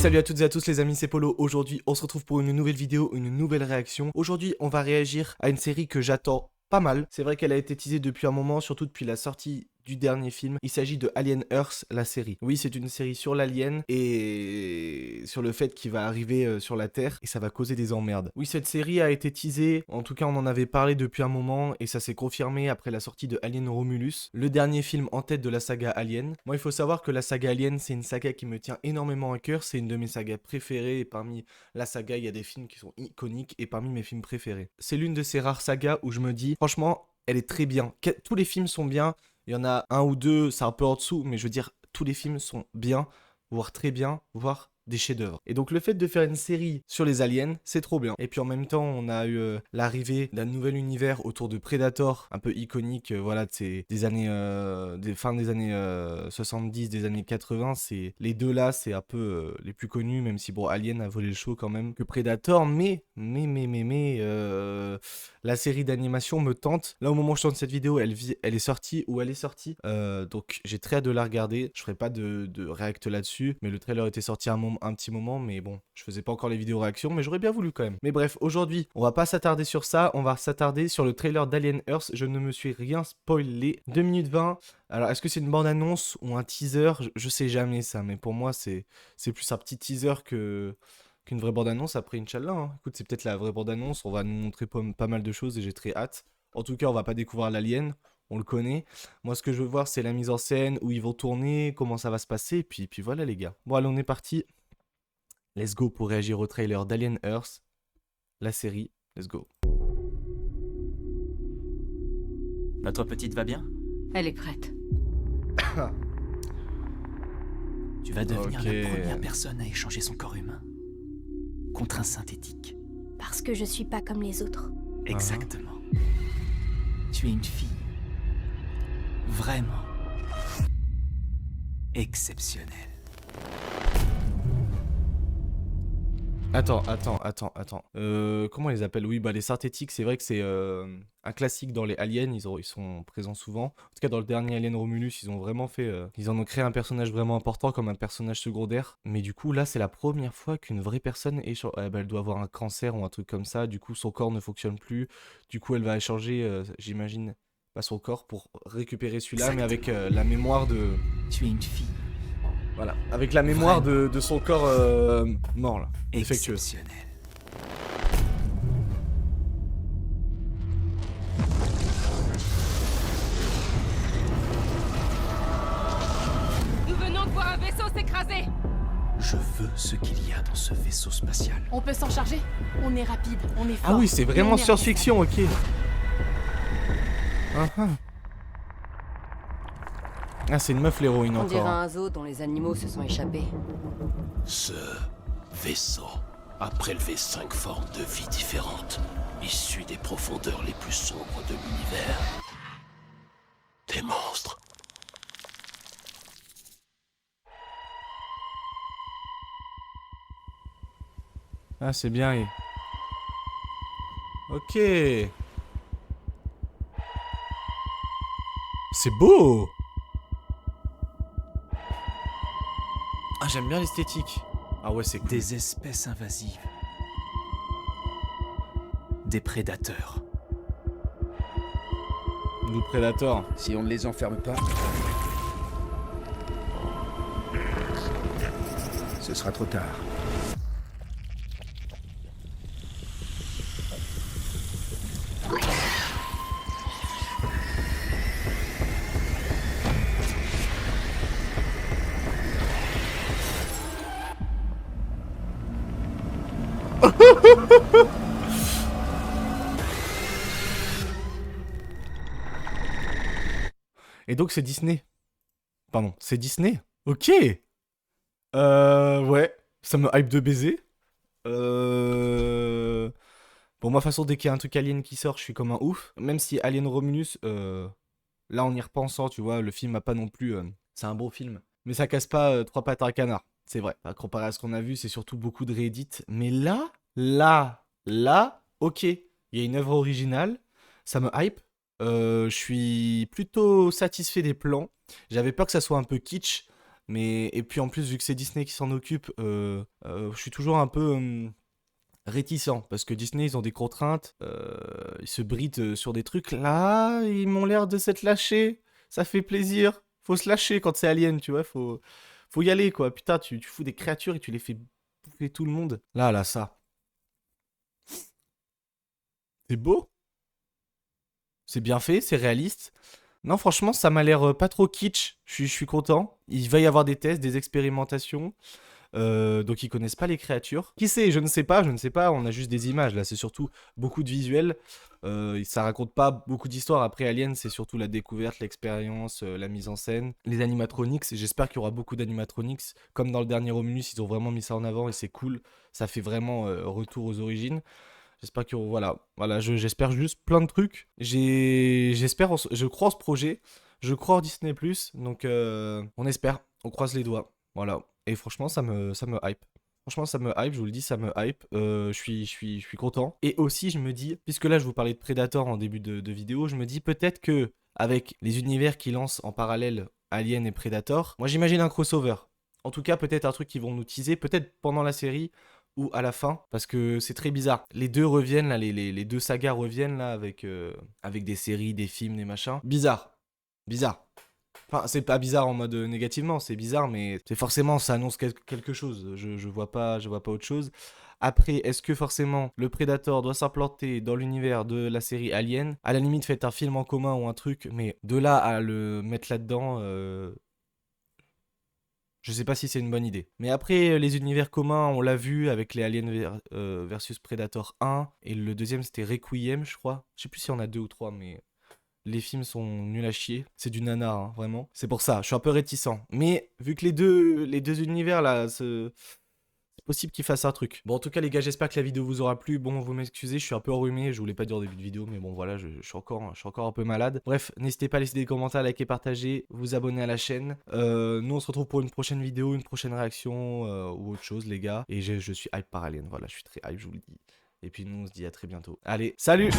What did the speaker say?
Salut à toutes et à tous les amis, c'est Polo. Aujourd'hui on se retrouve pour une nouvelle vidéo, une nouvelle réaction. Aujourd'hui on va réagir à une série que j'attends pas mal. C'est vrai qu'elle a été teasée depuis un moment, surtout depuis la sortie du dernier film. Il s'agit de Alien Earth, la série. Oui, c'est une série sur l'alien et sur le fait qu'il va arriver sur la Terre et ça va causer des emmerdes. Oui, cette série a été teasée, en tout cas on en avait parlé depuis un moment et ça s'est confirmé après la sortie de Alien Romulus, le dernier film en tête de la saga Alien. Moi, il faut savoir que la saga Alien, c'est une saga qui me tient énormément à cœur, c'est une de mes sagas préférées et parmi la saga, il y a des films qui sont iconiques et parmi mes films préférés. C'est l'une de ces rares sagas où je me dis, franchement, elle est très bien. Tous les films sont bien. Il y en a un ou deux, c'est un peu en dessous, mais je veux dire, tous les films sont bien, voire très bien, voire des chefs-d'œuvre. Et donc le fait de faire une série sur les aliens, c'est trop bien. Et puis en même temps, on a eu l'arrivée d'un nouvel univers autour de Predator, un peu iconique, voilà, des années, des fins des années 70, des années 80. C'est les deux là, c'est un peu les plus connus, même si bon, Alien a volé le show quand même que Predator, mais la série d'animation me tente. Là, au moment où je tourne cette vidéo, elle est sortie ou elle est sortie. Donc, j'ai très hâte de la regarder. Je ferai pas de react là-dessus. Mais le trailer était sorti un petit moment. Mais bon, je faisais pas encore les vidéos réactions. Mais j'aurais bien voulu quand même. Mais bref, aujourd'hui, on va pas s'attarder sur ça. On va s'attarder sur le trailer d'Alien Earth. Je ne me suis rien spoilé. 2 minutes 20. Alors, est-ce que c'est une bande-annonce ou un teaser? Je sais jamais ça. Mais pour moi, c'est plus un petit teaser qu'une vraie bande-annonce. Après, Inch'Allah, hein. Écoute, c'est peut-être la vraie bande-annonce. On va nous montrer pas mal de choses et j'ai très hâte. En tout cas, on va pas découvrir l'alien. On le connaît. Moi, ce que je veux voir, c'est la mise en scène, où ils vont tourner, comment ça va se passer. Et puis voilà, les gars. Bon, allez, on est parti. Let's go pour réagir au trailer d'Alien Earth, la série. Let's go. Notre petite va bien? Elle est prête. Tu vas devenir Ok. la première personne à échanger son corps humain contre un synthétique. Parce que je suis pas comme les autres. Exactement. Tu es une fille vraiment exceptionnelle. Attends. Comment ils les appellent? Oui, bah les synthétiques, c'est vrai que c'est un classique dans les aliens, ils sont présents souvent. En tout cas, dans le dernier Alien Romulus, ils ont vraiment fait... ils en ont créé un personnage vraiment important comme un personnage secondaire. Mais du coup, là, c'est la première fois qu'une vraie personne est sur... bah, elle doit avoir un cancer ou un truc comme ça. Du coup, son corps ne fonctionne plus. Du coup, elle va échanger, j'imagine, pas son corps pour récupérer celui-là, mais avec la mémoire de... Tu es une fille Voilà, avec la mémoire de son corps mort, là, défectueux. exceptionnelle. Nous venons de voir un vaisseau s'écraser. Je veux ce qu'il y a dans ce vaisseau spatial. On peut s'en charger. On est rapide, on est fort. Ah oui, c'est vraiment science-fiction, ok. Ah, c'est une meuf l'héroïne On dirait encore. un zoo dont les animaux se sont échappés. Ce vaisseau a prélevé 5 formes de vie différentes, issues des profondeurs les plus sombres de l'univers. Des monstres. Ah, c'est bien. Ok. C'est beau. Ah, j'aime bien l'esthétique. Ah ouais, c'est cool. Des espèces invasives. Des prédateurs. Nous Predator. Si on ne les enferme pas, ce sera trop tard. Et donc, c'est Disney. Pardon, c'est Disney? Ok. Ouais. Ça me hype de baiser. Bon, moi, de toute façon, dès qu'il y a un truc Alien qui sort, je suis comme un ouf. Même si Alien Romulus, là, en y repensant, tu vois, le film a pas non plus... c'est un bon film. Mais ça casse pas trois pattes à un canard. C'est vrai. À comparer à ce qu'on a vu, c'est surtout beaucoup de réédits. Mais là, ok. Il y a une œuvre originale. Ça me hype. Je suis plutôt satisfait des plans. J'avais peur que ça soit un peu kitsch. Mais, et puis en plus, vu que c'est Disney qui s'en occupe, je suis toujours un peu réticent. Parce que Disney, ils ont des contraintes. Ils se brident sur des trucs. Là, ils m'ont l'air de s'être lâchés. Ça fait plaisir. Faut se lâcher quand c'est Alien, tu vois. Faut y aller, quoi. Putain, tu fous des créatures et tu les fais bouffer tout le monde. Là, ça. C'est beau. C'est bien fait, c'est réaliste. Non, franchement, ça m'a l'air pas trop kitsch. Je suis content. Il va y avoir des tests, des expérimentations. Donc ils connaissent pas les créatures. Qui sait? Je ne sais pas. On a juste des images. Là, c'est surtout beaucoup de visuels. Ça raconte pas beaucoup d'histoires. Après Alien, c'est surtout la découverte, l'expérience, la mise en scène, les animatronics. Et j'espère qu'il y aura beaucoup d'animatronics. Comme dans le dernier Romulus, ils ont vraiment mis ça en avant et c'est cool. Ça fait vraiment retour aux origines. J'espère que voilà, j'espère juste plein de trucs. Je crois en ce projet, je crois en Disney+, donc on espère, on croise les doigts, voilà. Et franchement, ça me hype. Franchement, ça me hype, je vous le dis, ça me hype. Je suis content. Et aussi, je me dis, puisque là, je vous parlais de Predator en début de vidéo, je me dis peut-être que avec les univers qui lancent en parallèle Alien et Predator, moi j'imagine un crossover. En tout cas, peut-être un truc qu'ils vont nous teaser, peut-être pendant la série ou à la fin, parce que c'est très bizarre. Les deux reviennent, là, les deux sagas reviennent, là, avec des séries, des films, des machins. Bizarre. Enfin, c'est pas bizarre en mode négativement, c'est bizarre, mais c'est forcément, ça annonce quelque chose. Je vois pas autre chose. Après, est-ce que forcément le Predator doit s'implanter dans l'univers de la série Alien? À la limite, faites un film en commun ou un truc, mais de là à le mettre là-dedans... Je sais pas si c'est une bonne idée. Mais après, les univers communs, on l'a vu avec les Aliens versus Predator 1. Et le deuxième, c'était Requiem, je crois. Je sais plus si on a 2 ou 3, mais les films sont nuls à chier. C'est du nanar, hein, vraiment. C'est pour ça, je suis un peu réticent. Mais vu que les deux univers, là, c'est possible qu'ils fassent un truc. Bon, en tout cas, les gars, j'espère que la vidéo vous aura plu. Bon, vous m'excusez, je suis un peu enrhumé. Je voulais pas dire au début de vidéo, mais bon, voilà, je suis encore un peu malade. Bref, n'hésitez pas à laisser des commentaires, liker, partager, vous abonner à la chaîne. Nous, on se retrouve pour une prochaine vidéo, une prochaine réaction ou autre chose, les gars. Et je suis hype par Alien. Voilà, je suis très hype, je vous le dis. Et puis, nous, on se dit à très bientôt. Allez, salut!